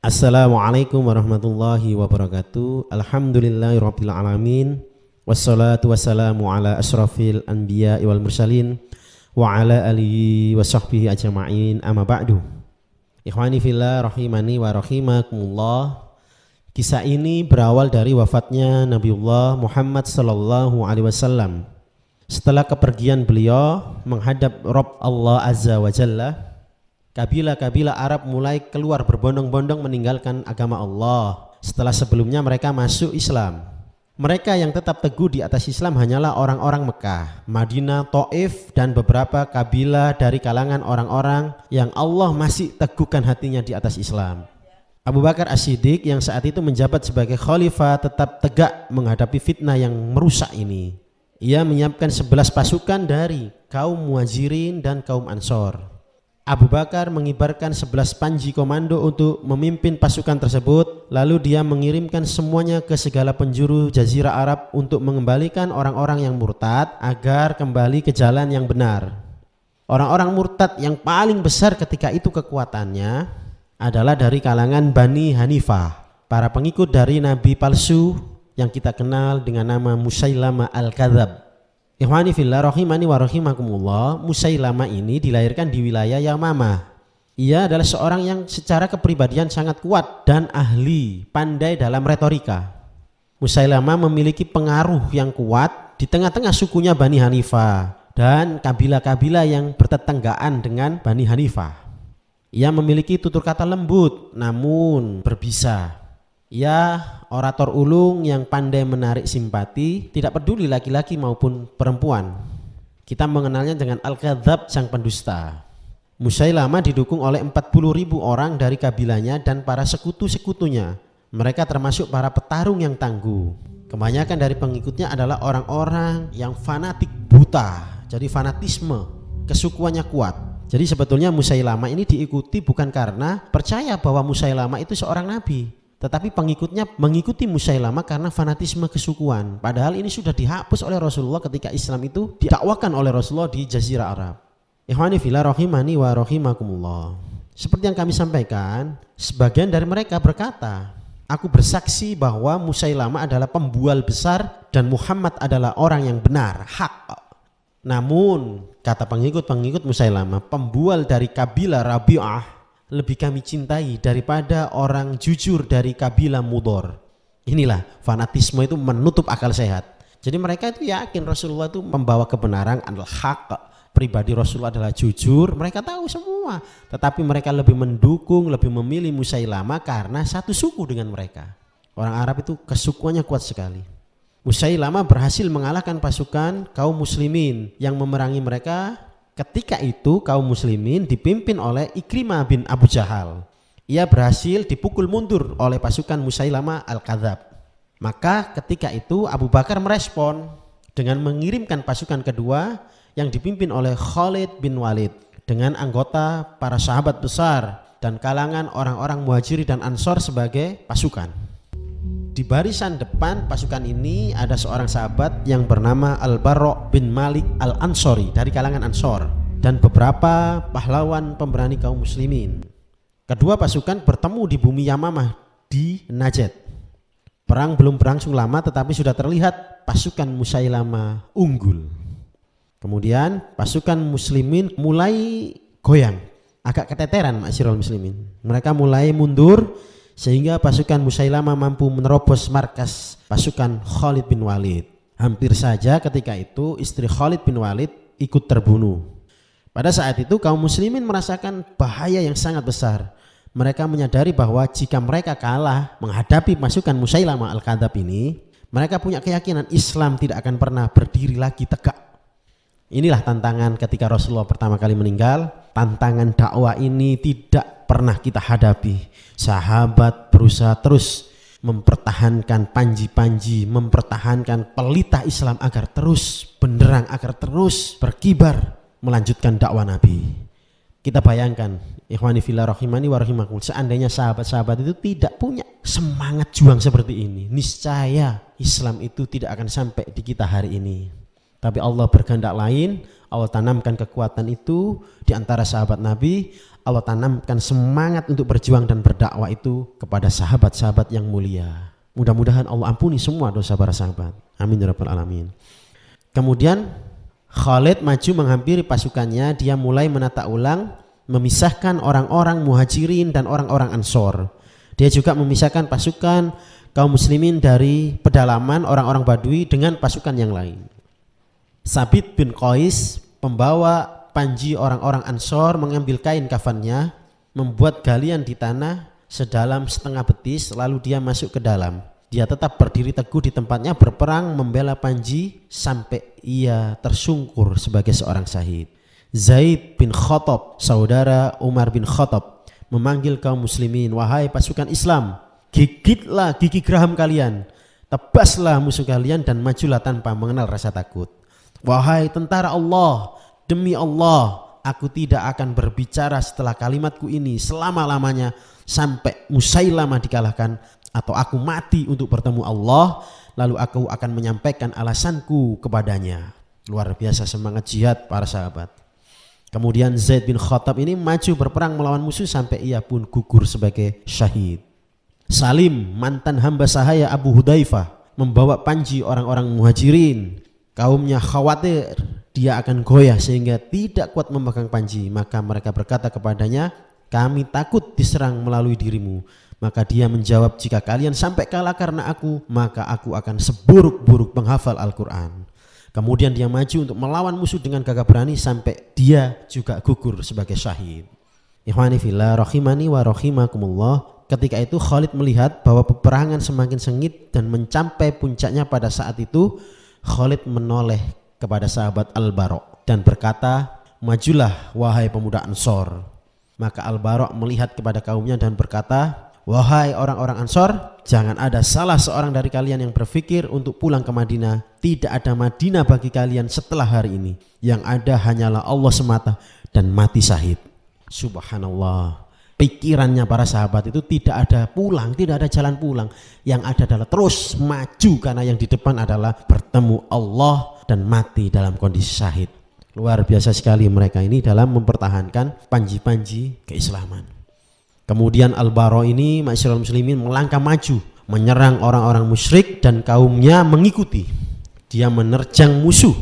Assalamualaikum warahmatullahi wabarakatuh. Alhamdulillahirabbil alamin. Wassalatu wassalamu ala asyrafil anbiya'i wal mursalin wa ala alihi wa sahbihi ajma'in. Amma ba'du. Ikhwani fillah rahimani wa rahimakumullah. Kisah ini berawal dari wafatnya Nabiullah Muhammad sallallahu alaihi wasallam. Setelah kepergian beliau menghadap Rabb Allah Azza wa Jalla, kabilah-kabilah Arab mulai keluar berbondong-bondong meninggalkan agama Allah setelah sebelumnya mereka masuk Islam. Mereka yang tetap teguh di atas Islam hanyalah orang-orang Mekah, Madinah, Taif, dan beberapa kabilah dari kalangan orang-orang yang Allah masih teguhkan hatinya di atas Islam. Abu Bakar As-Siddiq yang saat itu menjabat sebagai khalifah tetap tegak menghadapi fitnah yang merusak ini. Ia menyiapkan 11 pasukan dari kaum Muhajirin dan kaum Ansor. Abu Bakar mengibarkan 11 panji komando untuk memimpin pasukan tersebut, lalu dia mengirimkan semuanya ke segala penjuru Jazirah Arab untuk mengembalikan orang-orang yang murtad agar kembali ke jalan yang benar. Orang-orang murtad yang paling besar ketika itu kekuatannya adalah dari kalangan Bani Hanifah, para pengikut dari Nabi palsu yang kita kenal dengan nama Musailamah Al-Kadzab. Ikhwani fillah rahimani wa rahimakumullah, Musailamah ini dilahirkan di wilayah Yamamah. Ia adalah seorang yang secara kepribadian sangat kuat dan ahli, pandai dalam retorika. Musailamah memiliki pengaruh yang kuat di tengah-tengah sukunya Bani Hanifah dan kabilah-kabilah yang bertetanggaan dengan Bani Hanifah. Ia memiliki tutur kata lembut namun berbisa. Ia orator ulung yang pandai menarik simpati, tidak peduli laki-laki maupun perempuan. Kita mengenalnya dengan Al-Kadzab, sang pendusta. Musailamah didukung oleh 40.000 orang dari kabilahnya dan para sekutu-sekutunya. Mereka termasuk para petarung yang tangguh. Kebanyakan dari pengikutnya adalah orang-orang yang fanatik buta. Jadi fanatisme, kesukuannya kuat. Jadi sebetulnya Musailamah ini diikuti bukan karena percaya bahwa Musailamah itu seorang nabi, tetapi pengikutnya mengikuti Musailamah karena fanatisme kesukuan. Padahal ini sudah dihapus oleh Rasulullah ketika Islam itu didakwakan oleh Rasulullah di Jazirah Arab. Ikhwani fillah rahimani wa rahimakumullah. Seperti yang kami sampaikan, sebagian dari mereka berkata, aku bersaksi bahwa Musailamah adalah pembual besar dan Muhammad adalah orang yang benar, hak. Namun kata pengikut-pengikut Musailamah, pembual dari kabilah Rabi'ah lebih kami cintai daripada orang jujur dari kabilah Mudhar. Inilah fanatisme itu menutup akal sehat. Jadi mereka itu yakin Rasulullah itu membawa kebenaran, adalah hak, pribadi Rasulullah adalah jujur. Mereka tahu semua, tetapi mereka lebih mendukung, lebih memilih Musailamah karena satu suku dengan mereka. Orang Arab itu kesukuannya kuat sekali. Musailamah berhasil mengalahkan pasukan kaum muslimin yang memerangi mereka. Ketika itu kaum muslimin dipimpin oleh Ikrimah bin Abu Jahal. Ia berhasil dipukul mundur oleh pasukan Musailamah Al-Kadzab. Maka ketika itu Abu Bakar merespon dengan mengirimkan pasukan kedua yang dipimpin oleh Khalid bin Walid dengan anggota para sahabat besar dan kalangan orang-orang Muhajirin dan Ansor sebagai pasukan. Di barisan depan pasukan ini ada seorang sahabat yang bernama Al-Barra bin Malik Al-Ansori dari kalangan Ansor dan beberapa pahlawan pemberani kaum muslimin. Kedua pasukan bertemu di bumi Yamamah di Najd. Perang belum berlangsung lama tetapi sudah terlihat pasukan Musailamah unggul. Kemudian pasukan muslimin mulai goyang, agak keteteran ma'asyiral muslimin. Mereka mulai mundur sehingga pasukan Musailamah mampu menerobos markas pasukan Khalid bin Walid. Hampir saja ketika itu istri Khalid bin Walid ikut terbunuh. Pada saat itu kaum muslimin merasakan bahaya yang sangat besar. Mereka menyadari bahwa jika mereka kalah menghadapi pasukan Musailamah Al-Kadzab ini, mereka punya keyakinan Islam tidak akan pernah berdiri lagi tegak. Inilah tantangan ketika Rasulullah pertama kali meninggal. Tantangan dakwah ini tidak pernah kita hadapi. Sahabat berusaha terus mempertahankan panji-panji, mempertahankan pelita Islam agar terus benderang, agar terus berkibar melanjutkan dakwah Nabi. Kita bayangkan, ikhwani fillah rahimani wa rahimakumullah, seandainya sahabat-sahabat itu tidak punya semangat juang seperti ini, niscaya Islam itu tidak akan sampai di kita hari ini. Tapi Allah berkehendak lain, Allah tanamkan kekuatan itu di antara sahabat Nabi. Allah tanamkan semangat untuk berjuang dan berdakwah itu kepada sahabat-sahabat yang mulia. Mudah-mudahan Allah ampuni semua dosa para sahabat. Amin ya rabbal alamin. Kemudian Khalid maju menghampiri pasukannya. Dia mulai menata ulang, memisahkan orang-orang muhajirin dan orang-orang ansor. Dia juga memisahkan pasukan kaum muslimin dari pedalaman orang-orang badui dengan pasukan yang lain. Sabit bin Qais, pembawa panji orang-orang ansor, mengambil kain kafannya, membuat galian di tanah sedalam setengah betis, lalu dia masuk ke dalam. Dia tetap berdiri teguh di tempatnya, berperang membela panji sampai ia tersungkur sebagai seorang syahid. Zaid bin Khattab, saudara Umar bin Khattab, memanggil kaum muslimin, wahai pasukan Islam, gigitlah gigi geraham kalian, tebaslah musuh kalian dan majulah tanpa mengenal rasa takut. Wahai tentara Allah, demi Allah, aku tidak akan berbicara setelah kalimatku ini selama-lamanya sampai Musailamah dikalahkan atau aku mati untuk bertemu Allah, lalu aku akan menyampaikan alasanku kepadanya. Luar biasa semangat jihad para sahabat. Kemudian Zaid bin Khattab ini maju berperang melawan musuh sampai ia pun gugur sebagai syahid. Salim, mantan hamba sahaya Abu Hudzaifah, membawa panji orang-orang muhajirin. Kaumnya khawatir dia akan goyah sehingga tidak kuat memegang panji. Maka mereka berkata kepadanya, kami takut diserang melalui dirimu. Maka dia menjawab, jika kalian sampai kalah karena aku, maka aku akan seburuk-buruk penghafal Al-Quran. Kemudian dia maju untuk melawan musuh dengan gagah berani sampai dia juga gugur sebagai syahid. Ikhwani fillah rahimani wa rahimakumullah. Ketika itu Khalid melihat bahwa peperangan semakin sengit dan mencapai puncaknya. Pada saat itu Khalid menoleh kepada sahabat Al-Bara' dan berkata, majulah wahai pemuda Ansor. Maka Al-Bara' melihat kepada kaumnya dan berkata, wahai orang-orang Ansor, jangan ada salah seorang dari kalian yang berpikir untuk pulang ke Madinah. Tidak ada Madinah bagi kalian setelah hari ini. Yang ada hanyalah Allah semata dan mati syahid. Subhanallah. Pikirannya para sahabat itu tidak ada pulang, tidak ada jalan pulang. Yang ada adalah terus maju karena yang di depan adalah bertemu Allah dan mati dalam kondisi syahid. Luar biasa sekali mereka ini dalam mempertahankan panji-panji keislaman. Kemudian Al-Bara' ini, ma'asyiral muslimin, melangkah maju menyerang orang-orang musyrik dan kaumnya mengikuti. Dia menerjang musuh,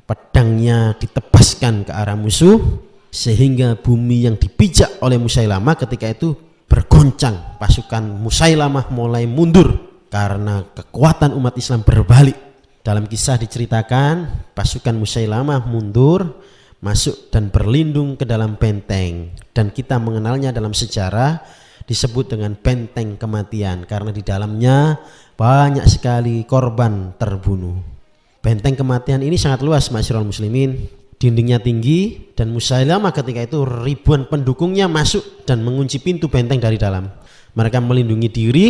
pedangnya ditebaskan ke arah musuh sehingga bumi yang dipijak oleh Musailamah ketika itu bergoncang. Pasukan Musailamah mulai mundur karena kekuatan umat Islam berbalik. Dalam kisah diceritakan pasukan Musailamah mundur, masuk dan berlindung ke dalam benteng, dan kita mengenalnya dalam sejarah disebut dengan benteng kematian karena di dalamnya banyak sekali korban terbunuh. Benteng kematian ini sangat luas ma'asyiral muslimin, dindingnya tinggi, dan Musailamah ketika itu ribuan pendukungnya masuk dan mengunci pintu benteng dari dalam. Mereka melindungi diri,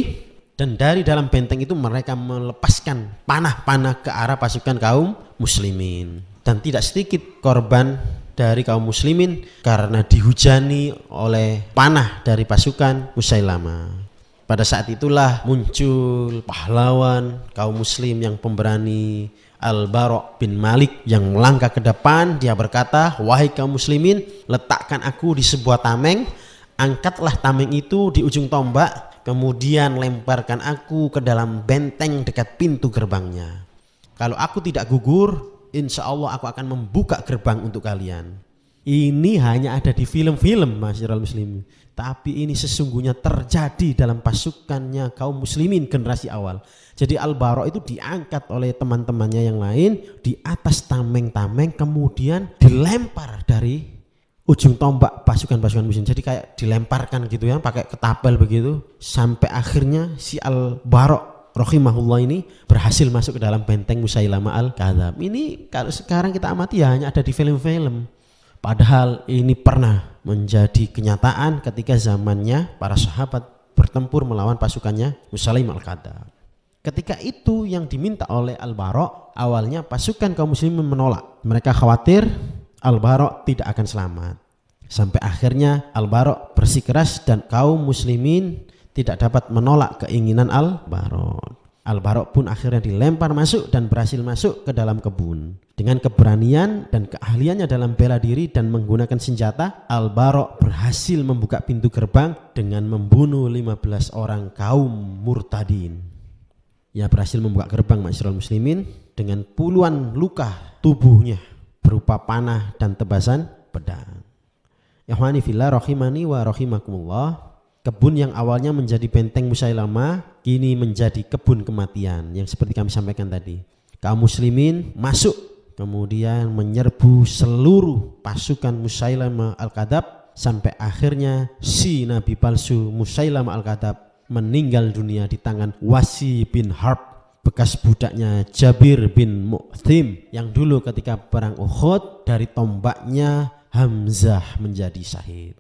dan dari dalam benteng itu mereka melepaskan panah-panah ke arah pasukan kaum muslimin. Dan tidak sedikit korban dari kaum muslimin karena dihujani oleh panah dari pasukan Musailamah. Pada saat itulah muncul pahlawan kaum muslim yang pemberani, Al-Bara' bin Malik, yang melangkah ke depan. Dia berkata, wahai kaum muslimin, letakkan aku di sebuah tameng, angkatlah tameng itu di ujung tombak, kemudian lemparkan aku ke dalam benteng dekat pintu gerbangnya. Kalau aku tidak gugur, insya Allah aku akan membuka gerbang untuk kalian. Ini hanya ada di film-film ma'asyiral muslimin, tapi ini sesungguhnya terjadi dalam pasukannya kaum muslimin generasi awal. Jadi Al-Bara' itu diangkat oleh teman-temannya yang lain di atas tameng-tameng, kemudian dilempar dari ujung tombak pasukan-pasukan muslim. Jadi kayak dilemparkan gitu ya, pakai ketapel begitu, sampai akhirnya si Al-Bara' rahimahullah ini berhasil masuk ke dalam benteng Musailamah Al-Kadzab. Ini kalau sekarang kita amati ya hanya ada di film-film. Padahal ini pernah menjadi kenyataan ketika zamannya para sahabat bertempur melawan pasukannya Musailamah Al-Kadzab. Ketika itu yang diminta oleh Al-Bara', awalnya pasukan kaum muslimin menolak. Mereka khawatir Al-Bara' tidak akan selamat. Sampai akhirnya Al-Bara' bersikeras dan kaum muslimin tidak dapat menolak keinginan Al-Bara'. Al-Bara' pun akhirnya dilempar masuk dan berhasil masuk ke dalam kebun. Dengan keberanian dan keahliannya dalam bela diri dan menggunakan senjata, Al-Bara' berhasil membuka pintu gerbang dengan membunuh 15 orang kaum murtadin. Ia berhasil membuka gerbang, ma'asyiral muslimin, dengan puluhan luka tubuhnya berupa panah dan tebasan pedang. Ikhwani fillah rahimani wa rahimakumullah. Kebun yang awalnya menjadi benteng Musailamah kini menjadi kebun kematian yang seperti kami sampaikan tadi. Kaum muslimin masuk kemudian menyerbu seluruh pasukan Musailamah Al-Kadzab sampai akhirnya si nabi palsu Musailamah Al-Kadzab meninggal dunia di tangan Wasi bin Harb, bekas budaknya Jabir bin Mu'thim yang dulu ketika perang Uhud dari tombaknya Hamzah menjadi syahid.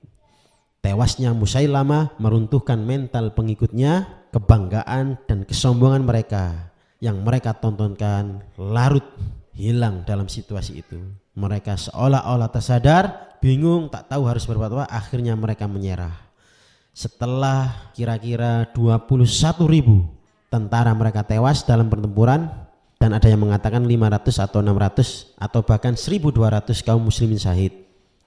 Tewasnya Musailamah meruntuhkan mental pengikutnya, kebanggaan dan kesombongan mereka yang mereka tontonkan larut hilang dalam situasi itu. Mereka seolah-olah tersadar, bingung, tak tahu harus berbuat apa, akhirnya mereka menyerah. Setelah kira-kira 21.000 tentara mereka tewas dalam pertempuran, dan ada yang mengatakan 500 atau 600 atau bahkan 1.200 kaum muslimin syahid.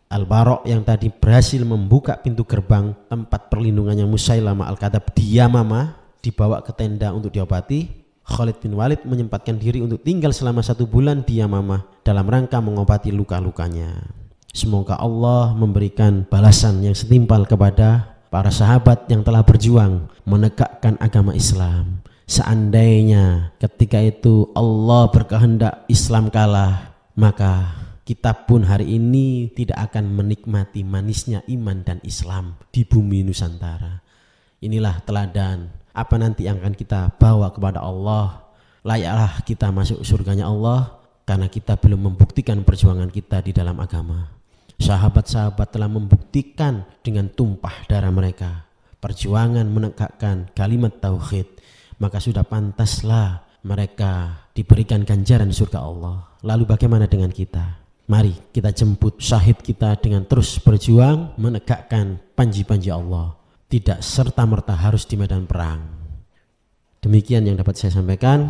Al-Bara' yang tadi berhasil membuka pintu gerbang tempat perlindungannya Musailamah Al-Kadzab di Yamamah dibawa ke tenda untuk diobati. Khalid bin Walid menyempatkan diri untuk tinggal selama 1 bulan di Yamamah dalam rangka mengobati luka-lukanya. Semoga Allah memberikan balasan yang setimpal kepada para sahabat yang telah berjuang menegakkan agama Islam. Seandainya ketika itu Allah berkehendak Islam kalah, maka kita pun hari ini tidak akan menikmati manisnya iman dan Islam di bumi Nusantara. Inilah teladan apa nanti yang akan kita bawa kepada Allah. Layaklah kita masuk surganya Allah karena kita belum membuktikan perjuangan kita di dalam agama. Sahabat-sahabat telah membuktikan dengan tumpah darah mereka perjuangan menegakkan kalimat tauhid, maka sudah pantaslah mereka diberikan ganjaran surga Allah. Lalu bagaimana dengan kita? Mari kita jemput syahid kita dengan terus berjuang menegakkan panji-panji Allah. Tidak serta-merta harus di medan perang. Demikian yang dapat saya sampaikan.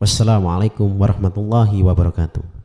Wassalamualaikum warahmatullahi wabarakatuh.